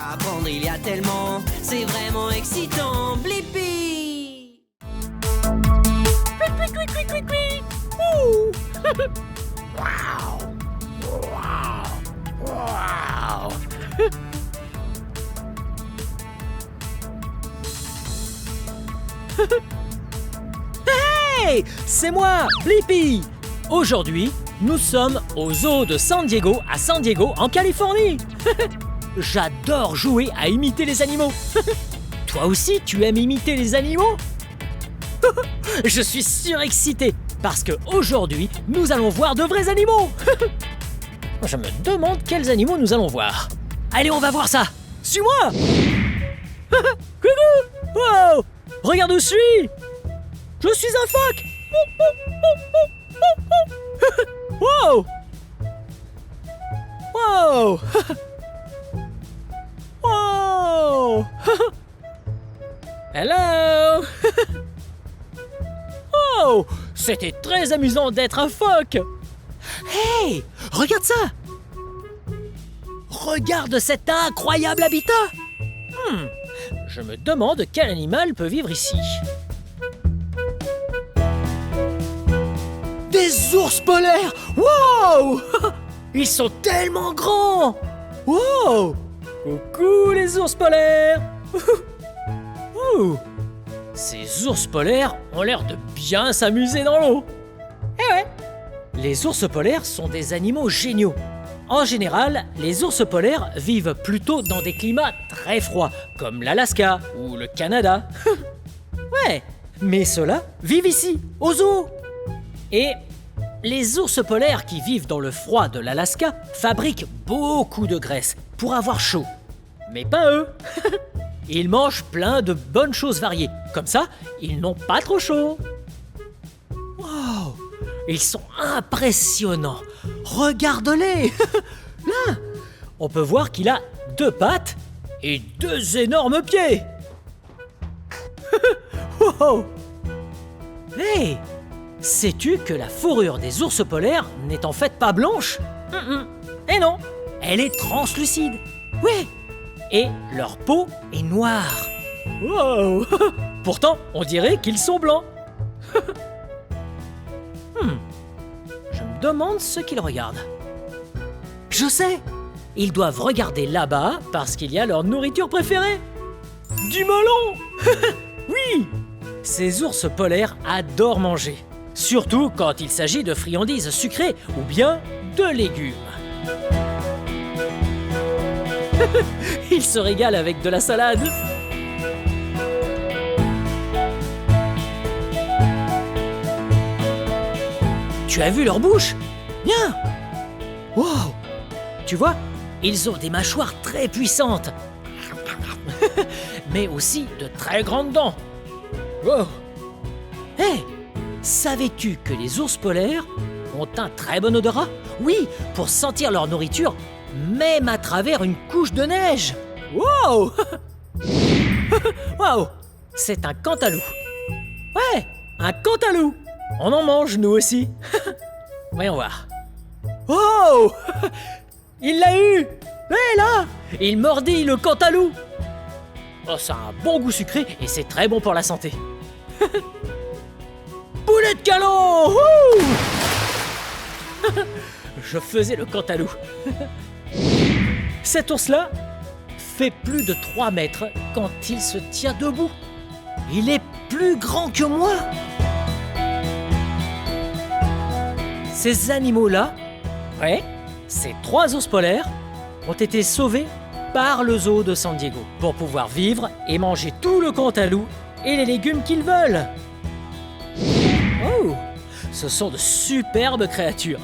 Apprendre, il y a tellement, c'est vraiment excitant. Blippi! Ouh. Wow. Wow. Wow. Hey! C'est moi, Blippi! Aujourd'hui, nous sommes au zoo de San Diego, à San Diego, en Californie. J'adore jouer à imiter les animaux. Toi aussi, tu aimes imiter les animaux? Je suis surexcité parce que aujourd'hui, nous allons voir de vrais animaux. Je me demande quels animaux nous allons voir. Allez, on va voir ça. Suis-moi. Coucou. Wow. Regarde où je suis. Je suis un phoque. Wow. Wow. Wow. Hello. Oh, c'était très amusant d'être un phoque. Hey, regarde ça. Regarde cet incroyable habitat. Je me demande quel animal peut vivre ici. Des ours polaires. Wow. Ils sont tellement grands. Wow. Coucou les ours polaires. Ouh. Ces ours polaires ont l'air de bien s'amuser dans l'eau. Eh ouais. Les ours polaires sont des animaux géniaux. En général, les ours polaires vivent plutôt dans des climats très froids, comme l'Alaska ou le Canada. Ouais, mais ceux-là vivent ici, au zoo. Et les ours polaires qui vivent dans le froid de l'Alaska fabriquent beaucoup de graisse pour avoir chaud. Mais pas eux. Ils mangent plein de bonnes choses variées. Comme ça, ils n'ont pas trop chaud. Wow, ils sont impressionnants. Regarde-les. Là, on peut voir qu'il a 2 pattes et 2 énormes pieds. Wow. Hey, sais-tu que la fourrure des ours polaires n'est en fait pas blanche? Eh non, elle est translucide. Oui. Et leur peau est noire. Wow. Pourtant, on dirait qu'ils sont blancs. Je me demande ce qu'ils regardent. Je sais. Ils doivent regarder là-bas parce qu'il y a leur nourriture préférée. Du melon. Oui. Ces ours polaires adorent manger. Surtout quand il s'agit de friandises sucrées ou bien de légumes. Ils se régalent avec de la salade. Tu as vu leur bouche? Bien. Wow. Tu vois, ils ont des mâchoires très puissantes. Mais aussi de très grandes dents. Wow. Hey, savais-tu que les ours polaires ont un très bon odorat? Oui, pour sentir leur nourriture, même à travers une couche de neige. Wow. Wow. C'est un cantalou. Ouais, un cantalou. On en mange, nous aussi. Voyons voir. Oh. Il l'a eu. Hé, là. Il mordit le cantalou. Oh, ça a un bon goût sucré et c'est très bon pour la santé. Poulet de canon. Je faisais le cantalou. Cet ours-là fait plus de 3 mètres quand il se tient debout. Il est plus grand que moi. Ces animaux-là, ouais, ces 3 ours polaires, ont été sauvés par le zoo de San Diego pour pouvoir vivre et manger tout le cantalou et les légumes qu'ils veulent. Oh, ce sont de superbes créatures.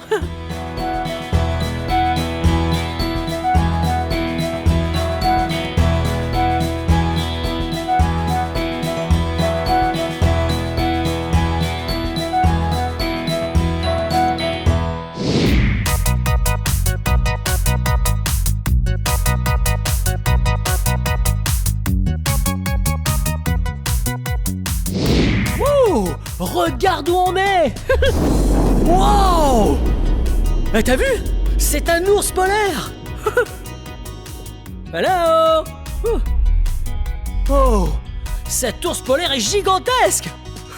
Regarde où on est. Wow. T'as vu? C'est un ours polaire. Hello! Oh! Cet ours polaire est gigantesque!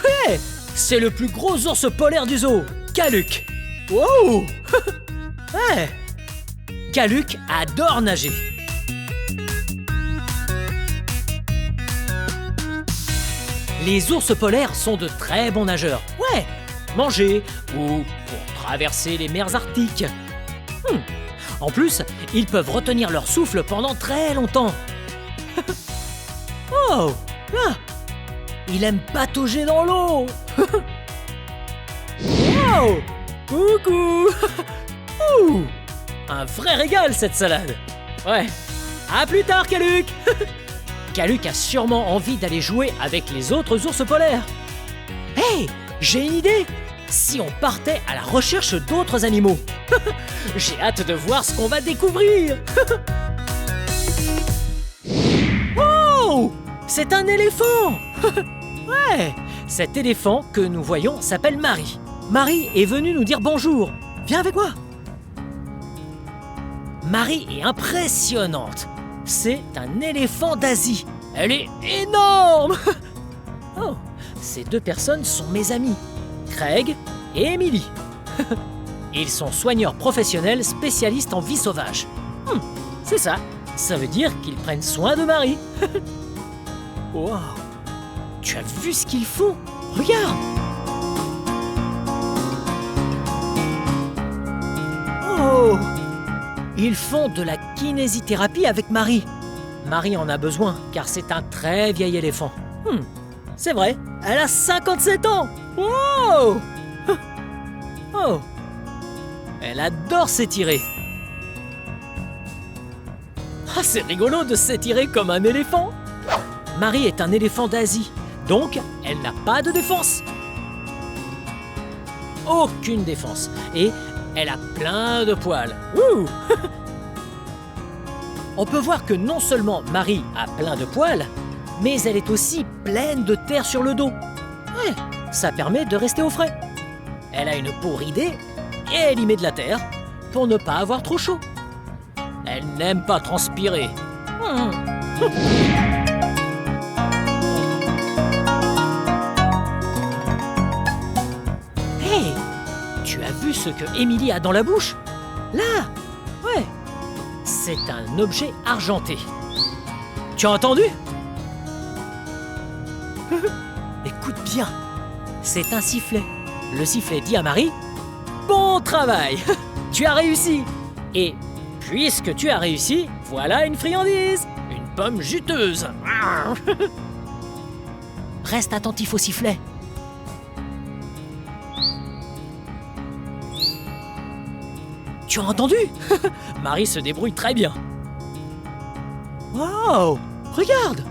Ouais! C'est le plus gros ours polaire du zoo, Caluc. Wow! Ouais! Caluc adore nager. Les ours polaires sont de très bons nageurs. Ouais! Manger ou pour traverser les mers arctiques. En plus, ils peuvent retenir leur souffle pendant très longtemps. Oh! Là! Il aime patauger dans l'eau. Wow! Coucou! Ouh! Un vrai régal cette salade. Ouais. À plus tard, Caluc. Caluc a sûrement envie d'aller jouer avec les autres ours polaires. Hey! J'ai une idée! Si on partait à la recherche d'autres animaux. J'ai hâte de voir ce qu'on va découvrir. Wow! C'est un éléphant. Ouais! Cet éléphant que nous voyons s'appelle Marie. Marie est venue nous dire bonjour. Viens avec moi. Marie est impressionnante. C'est un éléphant d'Asie. Elle est énorme. Oh, ces deux personnes sont mes amis, Craig et Emily. Ils sont soigneurs professionnels spécialistes en vie sauvage. C'est ça. Ça veut dire qu'ils prennent soin de Marie. Wow. Tu as vu ce qu'ils font? Regarde. Oh. Ils font de la kinésithérapie avec Marie. Marie en a besoin car c'est un très vieil éléphant. C'est vrai, elle a 57 ans. Wow. Oh. Elle adore s'étirer. Ah, c'est rigolo de s'étirer comme un éléphant. Marie est un éléphant d'Asie, donc elle n'a pas de défense. Aucune défense. Et elle a plein de poils. Wouh. On peut voir que non seulement Marie a plein de poils, mais elle est aussi pleine de terre sur le dos. Ouais, ça permet de rester au frais. Elle a une peau ridée et elle y met de la terre pour ne pas avoir trop chaud. Elle n'aime pas transpirer. Hey, tu as vu ce que Emily a dans la bouche? Là, ouais, c'est un objet argenté. Tu as entendu? Écoute bien, c'est un sifflet. Le sifflet dit à Marie: bon travail, tu as réussi. Et puisque tu as réussi, voilà une friandise, une pomme juteuse. Reste attentif au sifflet. Tu as entendu? Marie se débrouille très bien. Wow, regarde!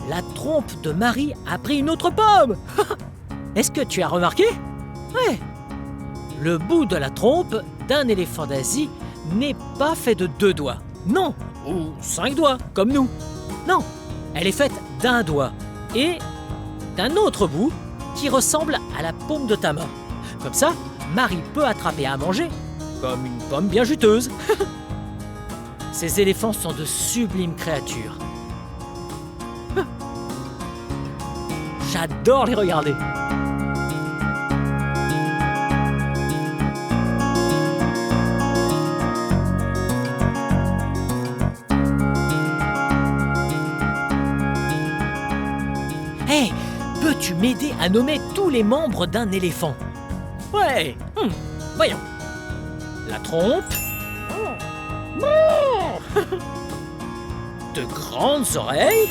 La trompe de Marie a pris une autre pomme. Est-ce que tu as remarqué? Ouais. Le bout de la trompe d'un éléphant d'Asie n'est pas fait de 2 doigts. Non, ou 5 doigts, comme nous. Non, elle est faite d'un doigt et d'un autre bout qui ressemble à la paume de ta main. Comme ça, Marie peut attraper à manger comme une pomme bien juteuse. Ces éléphants sont de sublimes créatures. J'adore les regarder. Hey, peux-tu m'aider à nommer tous les membres d'un éléphant? Ouais, voyons. La trompe. De grandes oreilles.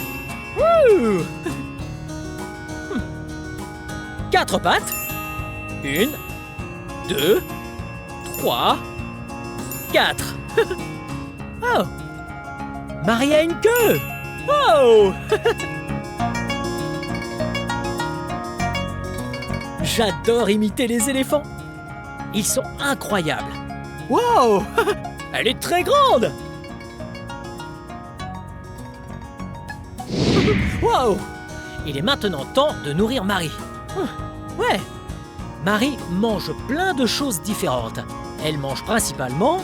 4 pattes. 1, 2, 3, 4. Oh! Marie a une queue. Oh! J'adore imiter les éléphants. Ils sont incroyables. Wow! Elle est très grande. Wow! Il est maintenant temps de nourrir Marie. Ouais. Marie mange plein de choses différentes. Elle mange principalement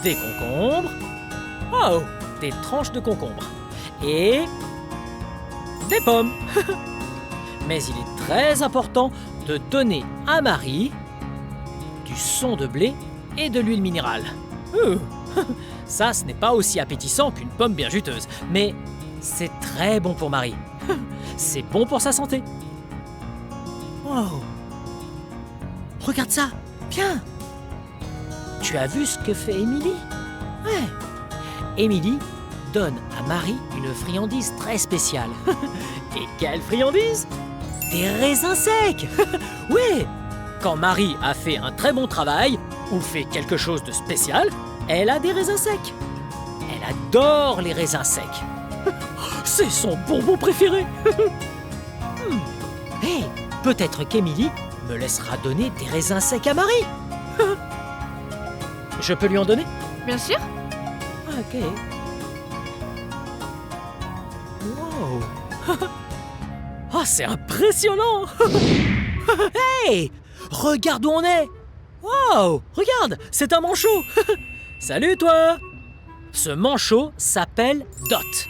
des concombres, des tranches de concombre et des pommes. Mais il est très important de donner à Marie du son de blé et de l'huile minérale. Ça, ce n'est pas aussi appétissant qu'une pomme bien juteuse, mais c'est très bon pour Marie. C'est bon pour sa santé. Wow. Regarde ça, viens. Tu as vu ce que fait Émilie? Ouais. Émilie donne à Marie une friandise très spéciale. Et quelle friandise? Des raisins secs. Ouais. Quand Marie a fait un très bon travail ou fait quelque chose de spécial, elle a des raisins secs. Elle adore les raisins secs. C'est son bonbon préféré. Hey, peut-être qu'Émilie me laissera donner des raisins secs à Marie. Je peux lui en donner? Bien sûr. Ok. Wow. Oh, c'est impressionnant. Hey, regarde où on est. Wow, regarde, c'est un manchot. Salut toi. Ce manchot s'appelle Dot.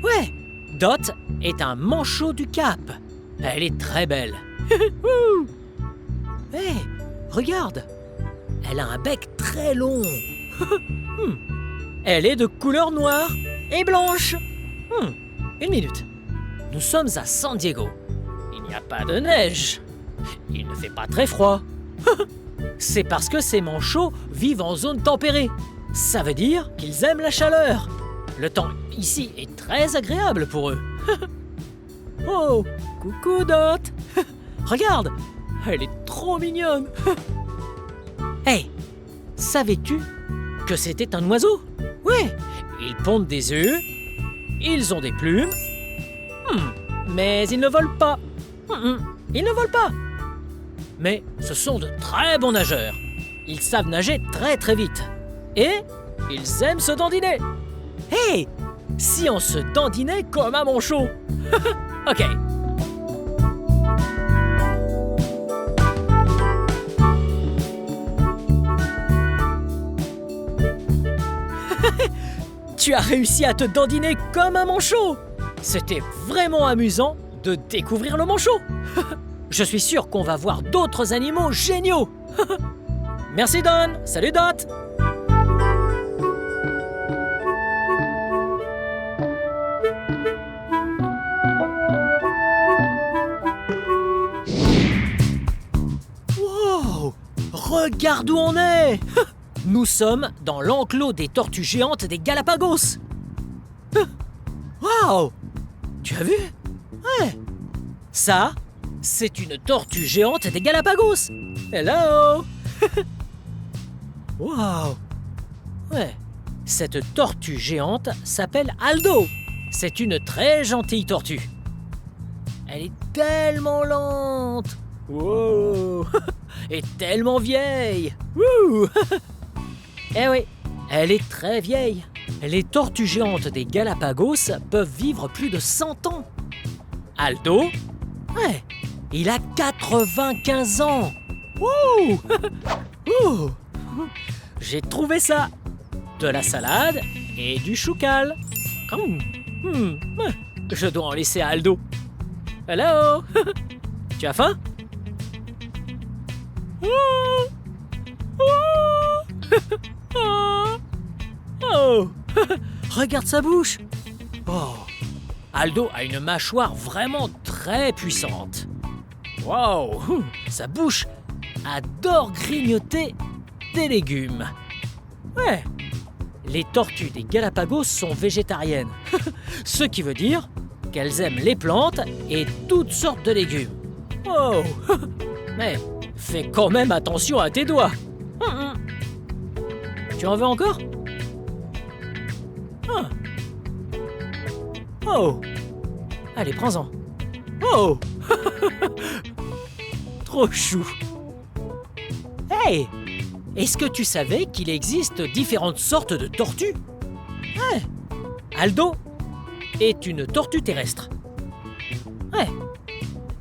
Ouais, Dot est un manchot du Cap. Elle est très belle. Hey, regarde. Elle a un bec très long. Elle est de couleur noire et blanche. Une minute. Nous sommes à San Diego. Il n'y a pas de neige. Il ne fait pas très froid. C'est parce que ces manchots vivent en zone tempérée. Ça veut dire qu'ils aiment la chaleur. Le temps ici est très agréable pour eux. Oh, coucou Dot. Regarde, elle est trop mignonne. Hey, savais-tu que c'était un oiseau? Ouais, ils pondent des œufs, ils ont des plumes, mais ils ne volent pas. Ils ne volent pas. Mais ce sont de très bons nageurs. Ils savent nager très très vite. Et ils aiment se dandiner. Hey, si on se dandinait comme un manchot. Ok. Tu as réussi à te dandiner comme un manchot. C'était vraiment amusant de découvrir le manchot. Je suis sûr qu'on va voir d'autres animaux géniaux. Merci Don. Salut Dot. Wow, regarde où on est. Nous sommes dans l'enclos des tortues géantes des Galapagos. Wow, tu as vu? Ouais. Ça, c'est une tortue géante des Galapagos. Hello. Wow. Ouais. Cette tortue géante s'appelle Aldo. C'est une très gentille tortue. Elle est tellement lente. Wow. Et tellement vieille. Wouh. Eh oui, elle est très vieille. Les tortues géantes des Galapagos peuvent vivre plus de 100 ans. Aldo, ouais, il a 95 ans. Wouh. Ouh. J'ai trouvé ça. De la salade et du choucal. Je dois en laisser à Aldo. Hello. Tu as faim? Oh. Regarde sa bouche. Oh. Aldo a une mâchoire vraiment très puissante. Wow. Sa bouche adore grignoter des légumes. Ouais. Les tortues des Galapagos sont végétariennes. Ce qui veut dire qu'elles aiment les plantes et toutes sortes de légumes. Oh. Mais fais quand même attention à tes doigts. Tu en veux encore? Oh. Allez, prends-en. Oh. Trop chou. Hey, est-ce que tu savais qu'il existe différentes sortes de tortues? Ouais. Aldo est une tortue terrestre. Ouais.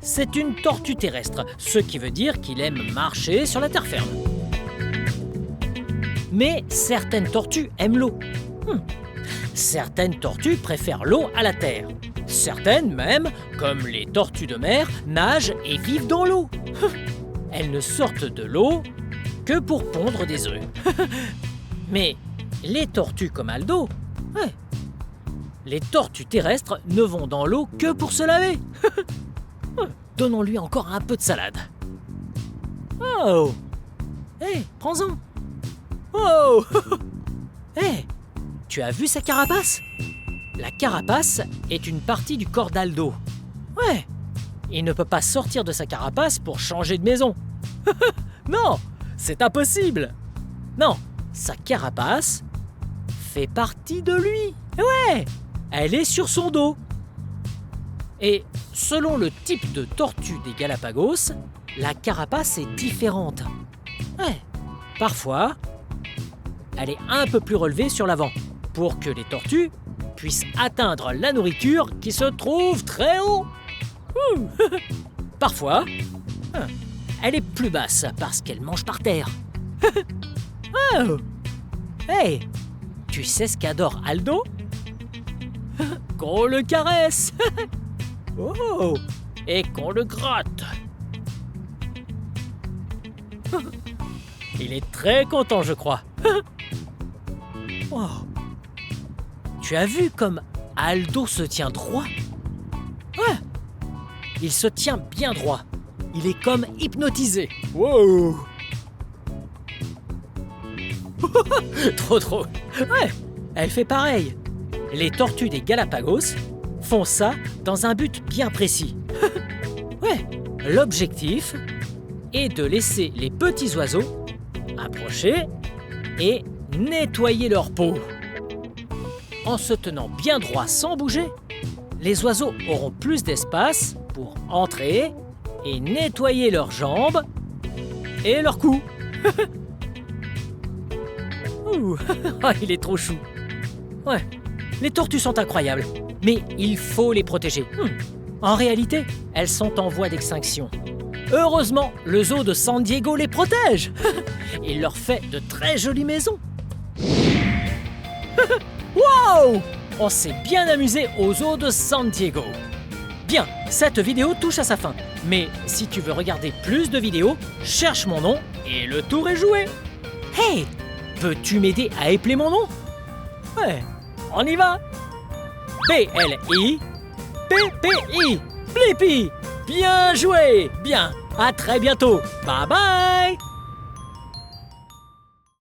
C'est une tortue terrestre, ce qui veut dire qu'il aime marcher sur la terre ferme. Mais certaines tortues aiment l'eau. Certaines tortues préfèrent l'eau à la terre. Certaines même, comme les tortues de mer, nagent et vivent dans l'eau. Elles ne sortent de l'eau que pour pondre des œufs. Mais les tortues comme Aldo, ouais, les tortues terrestres ne vont dans l'eau que pour se laver. Donnons-lui encore un peu de salade. Oh! Hé, prends-en! Oh! Hé, tu as vu sa carapace? La carapace est une partie du corps d'Aldo. Ouais, il ne peut pas sortir de sa carapace pour changer de maison. Non, c'est impossible. Non, sa carapace fait partie de lui. Ouais, elle est sur son dos. Et selon le type de tortue des Galapagos, la carapace est différente. Ouais, parfois, elle est un peu plus relevée sur l'avant pour que les tortues puissent atteindre la nourriture qui se trouve très haut. Parfois, elle est plus basse parce qu'elle mange par terre. Oh. Hey, tu sais ce qu'adore Aldo? Qu'on le caresse. Oh, et qu'on le gratte. Il est très content, je crois. Wow. Tu as vu comme Aldo se tient droit? Ouais. Il se tient bien droit. Il est comme hypnotisé. Wow. Trop. Ouais, elle fait pareil. Les tortues des Galapagos font ça dans un but bien précis. Ouais, l'objectif est de laisser les petits oiseaux approcher et nettoyer leur peau. En se tenant bien droit sans bouger, les oiseaux auront plus d'espace pour entrer et nettoyer leurs jambes et leur cou. Ouh, il est trop chou. Ouais, les tortues sont incroyables, mais il faut les protéger. En réalité, elles sont en voie d'extinction. Heureusement, le zoo de San Diego les protège. Il leur fait de très jolies maisons. Wow! On s'est bien amusé au zoo de San Diego. Bien, cette vidéo touche à sa fin. Mais si tu veux regarder plus de vidéos, cherche mon nom et le tour est joué. Hey! Peux-tu m'aider à épeler mon nom? Ouais, on y va. Blippi. Blippi. Bien joué. Bien, à très bientôt. Bye bye.